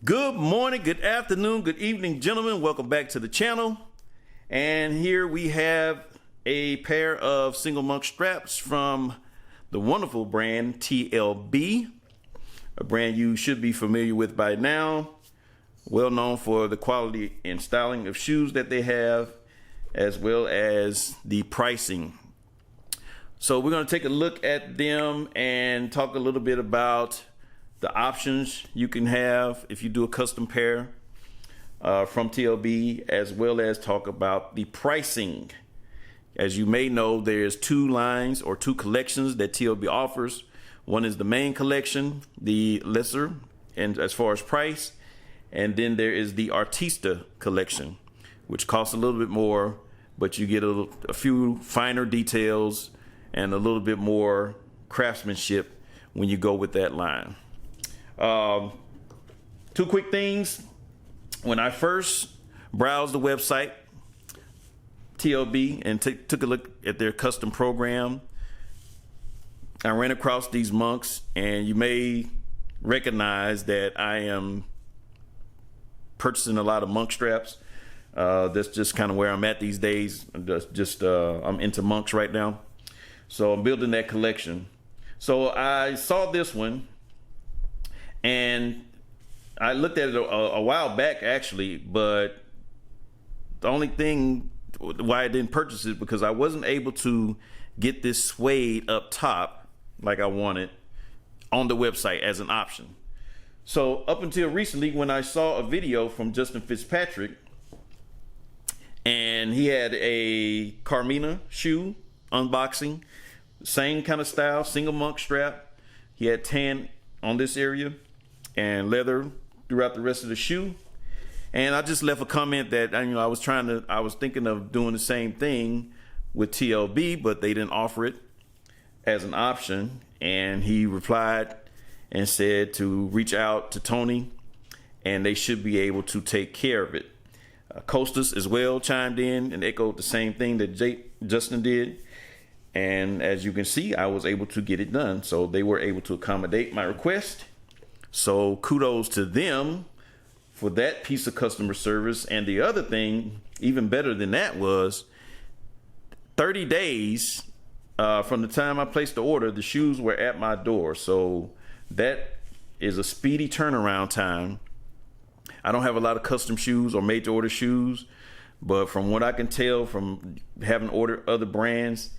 Good morning, good afternoon, good evening, gentlemen. Welcome back to the channel. And here we have a pair of single monk straps from the wonderful brand TLB, a brand you should be familiar with by now. Well known for the quality and styling of shoes that they have, as well as the pricing. So we're going to take a look at them and talk a little bit about the options you can have if you do a custom pair from TLB, as well as talk about the pricing. As you may know, there's two lines or two collections that TLB offers. One is the main collection, the lesser, and as far as price, and then there is the Artista collection, which costs a little bit more, but you get a few finer details and a little bit more craftsmanship when you go with that line. Two quick things. When I first browsed the website, TLB, and took a look at their custom program, I ran across these monks, and you may recognize that I am purchasing a lot of monk straps. That's just kind of where I'm at these days. I'm into monks right now. So I'm building that collection. So I saw this one, and I looked at it a while back actually, but the only thing why I didn't purchase it because I wasn't able to get this suede up top like I wanted on the website as an option. So up until recently, when I saw a video from Justin Fitzpatrick, and he had a Carmina shoe unboxing, same kind of style, single monk strap. He had tan on this area and leather throughout the rest of the shoe. And I just left a comment that I was thinking of doing the same thing with TLB, but they didn't offer it as an option. And he replied and said to reach out to Tony, and they should be able to take care of it. Costas as well chimed in and echoed the same thing that Justin did. And as you can see, I was able to get it done. So they were able to accommodate my request. So kudos to them for that piece of customer service. And the other thing, even better than that, was 30 days from the time I placed the order, the shoes were at my door. So that is a speedy turnaround time. I don't have a lot of custom shoes or made to order shoes, but from what I can tell from having ordered other brands,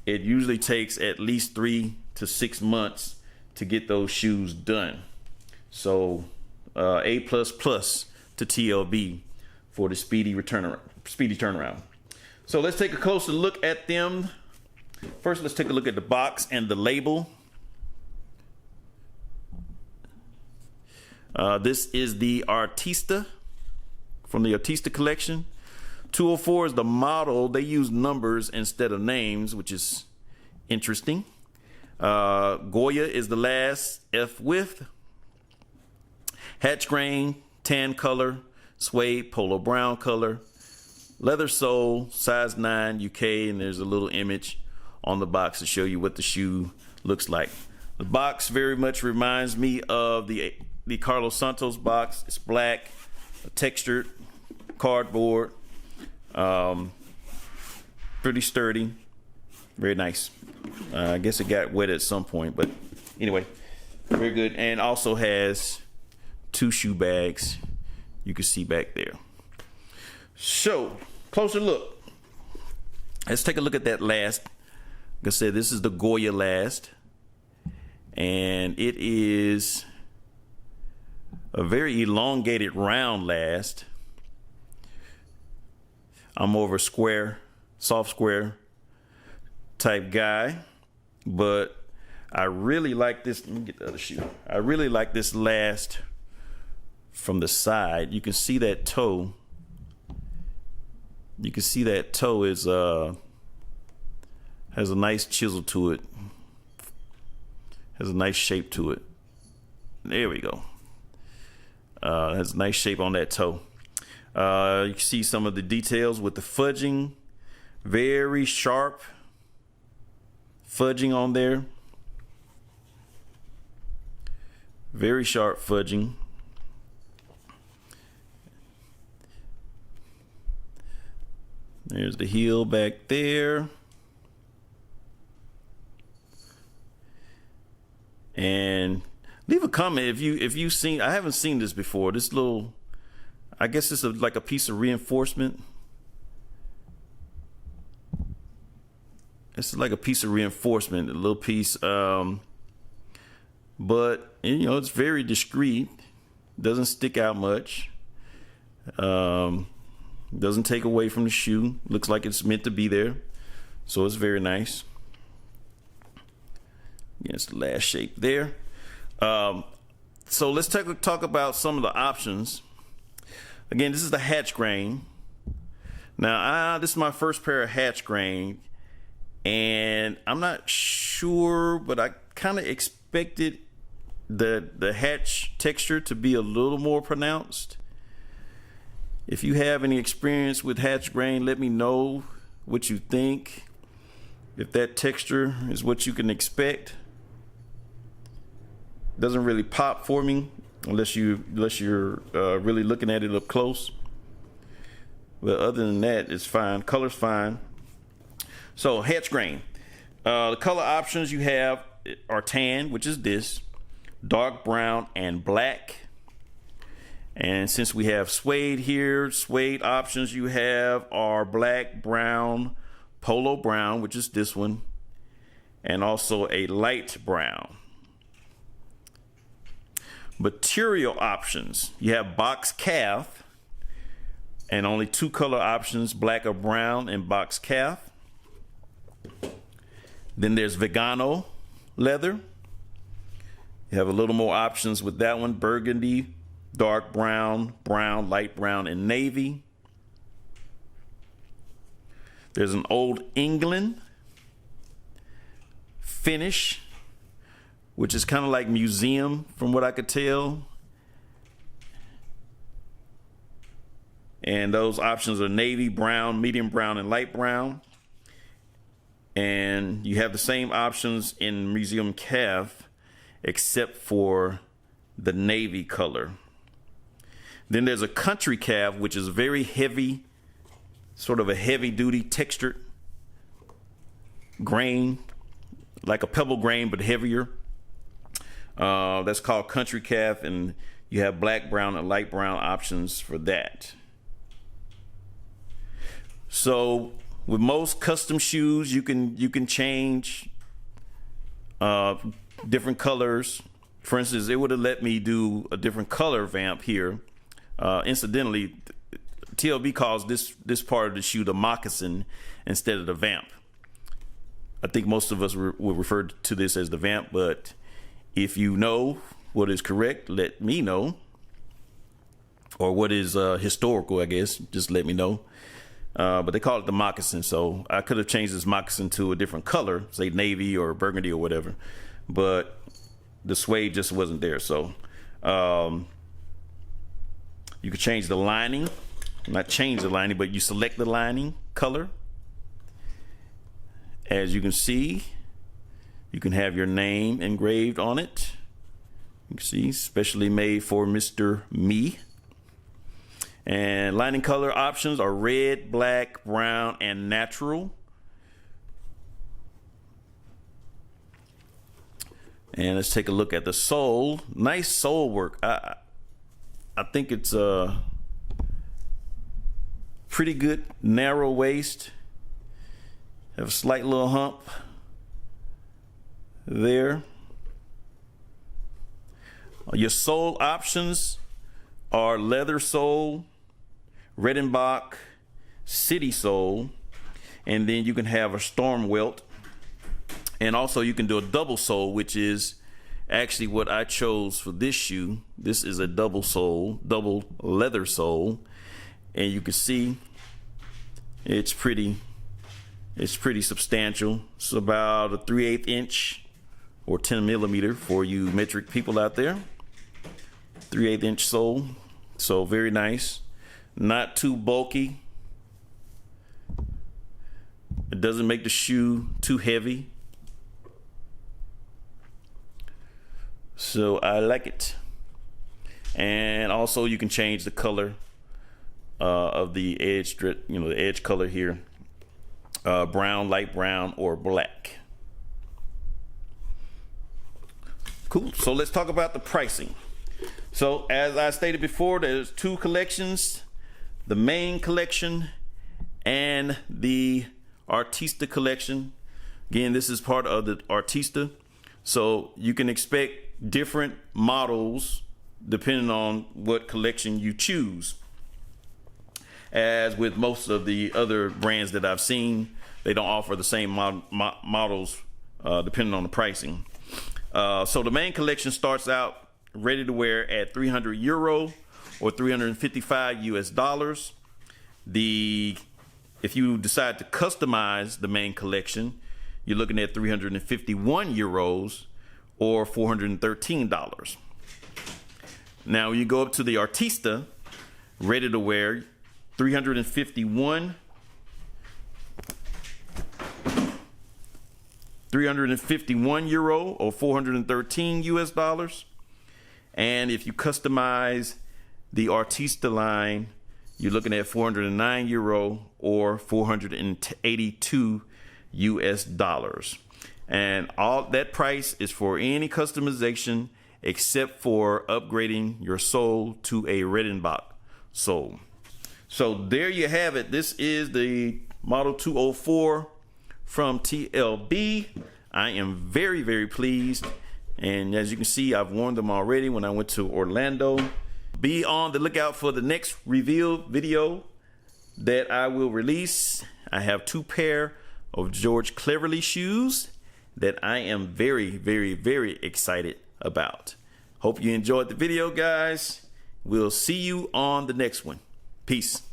it usually takes at least 3 to 6 months to get those shoes done. So A++ to TLB for the speedy turnaround. So let's take a closer look at them. First, let's take a look at the box and the label. This is the Artista from the Artista collection. 204 is the model. They use numbers instead of names, which is interesting. Goya is the last F width. Hatch grain, tan color, suede, polo brown color, leather sole, size 9 UK, and there's a little image on the box to show you what the shoe looks like. The box very much reminds me of the Carlos Santos box. It's black, textured cardboard, pretty sturdy, very nice. I guess it got wet at some point, but anyway, very good. And also has 2 shoe bags you can see back there. So closer look, let's take a look at that last. Like I said, this is the Goya last, and it is a very elongated round last. I'm more of a square, soft square type guy, but I really like this. Let me get the other shoe. I really like this last from the side. You can see that toe. You can see that toe is has a nice chisel to it. Has a nice shape to it. There we go. Has a nice shape on that toe. You can see some of the details with the fudging. Very sharp fudging on there. Very sharp fudging. There's the heel back there. And leave a comment if you've seen. I haven't seen this before. This little, I guess it's like a piece of reinforcement. It's like a piece of reinforcement, a little piece. But you know, it's very discreet. Doesn't stick out much. Doesn't take away from the shoe. Looks like it's meant to be there. So it's very nice. Yes, the last shape there. So let's talk about some of the options. Again, this is the hatch grain. Now, this is my first pair of hatch grain, and I'm not sure, but I kind of expected the hatch texture to be a little more pronounced. If you have any experience with hatch grain, let me know what you think. If that texture is what you can expect. Doesn't really pop for me unless you're really looking at it up close. But other than that, it's fine. Color's fine. So hatch grain. The color options you have are tan, which is this, dark brown, and black. And since we have suede here, suede options you have are black, brown, polo brown, which is this one, and also a light brown. Material options, you have box calf, and only two color options, black or brown and box calf. Then there's Vegano leather. You have a little more options with that one, burgundy, dark brown, brown, light brown, and navy. There's an Old England finish, which is kind of like museum from what I could tell. And those options are navy, brown, medium brown, and light brown. And you have the same options in museum calf, except for the navy color. Then there's a country calf, which is very heavy, sort of a heavy duty textured grain, like a pebble grain, but heavier. That's called country calf, and you have black, brown, and light brown options for that. So with most custom shoes, you can change different colors. For instance, it would have let me do a different color vamp here. Incidentally, TLB calls this part of the shoe the moccasin instead of the vamp. I think most of us would refer to this as the vamp, but if you know what is correct, let me know. Or what is historical, I guess, just let me know. But they call it the moccasin, so I could have changed this moccasin to a different color, say navy or burgundy or whatever. But the suede just wasn't there, so you could change the lining. Not change the lining, but you select the lining color. As you can see, you can have your name engraved on it. You can see, specially made for Mr. Me. And lining color options are red, black, brown, and natural. And let's take a look at the sole. Nice sole work. I think it's a pretty good narrow waist. Have a slight little hump there. Your sole options are leather sole, Redenbach, city sole, and then you can have a storm welt. And also you can do a double sole, which is actually what I chose for this shoe. This is a double sole, double leather sole. And you can see it's pretty substantial. It's about a 3/8 inch or 10 millimeter for you metric people out there. 3/8 inch sole. So very nice. Not too bulky. It doesn't make the shoe too heavy. So I like it. And also you can change the color of the edge strip, you know, the edge color here, brown, light brown, or black. Cool. So let's talk about the pricing. So as I stated before, there's two collections, the main collection and the Artista collection. Again, this is part of the Artista, so you can expect different models depending on what collection you choose. As with most of the other brands that I've seen, they don't offer the same models depending on the pricing. So the main collection starts out ready to wear at €300 or 355 US dollars. If you decide to customize the main collection, you're looking at 351 euros or $413. Now you go up to the Artista, ready to wear, 351 euro or 413 US dollars. And if you customize the Artista line, you're looking at 409 euro or 482 US dollars. And all that price is for any customization except for upgrading your sole to a Redenbach sole. So there you have it. This is the Model 204 from TLB. I am very, very pleased. And as you can see, I've worn them already when I went to Orlando. Be on the lookout for the next reveal video that I will release. I have 2 pair of George Cleverly shoes that I am very, very, very excited about. Hope you enjoyed the video, guys. We'll see you on the next one. Peace.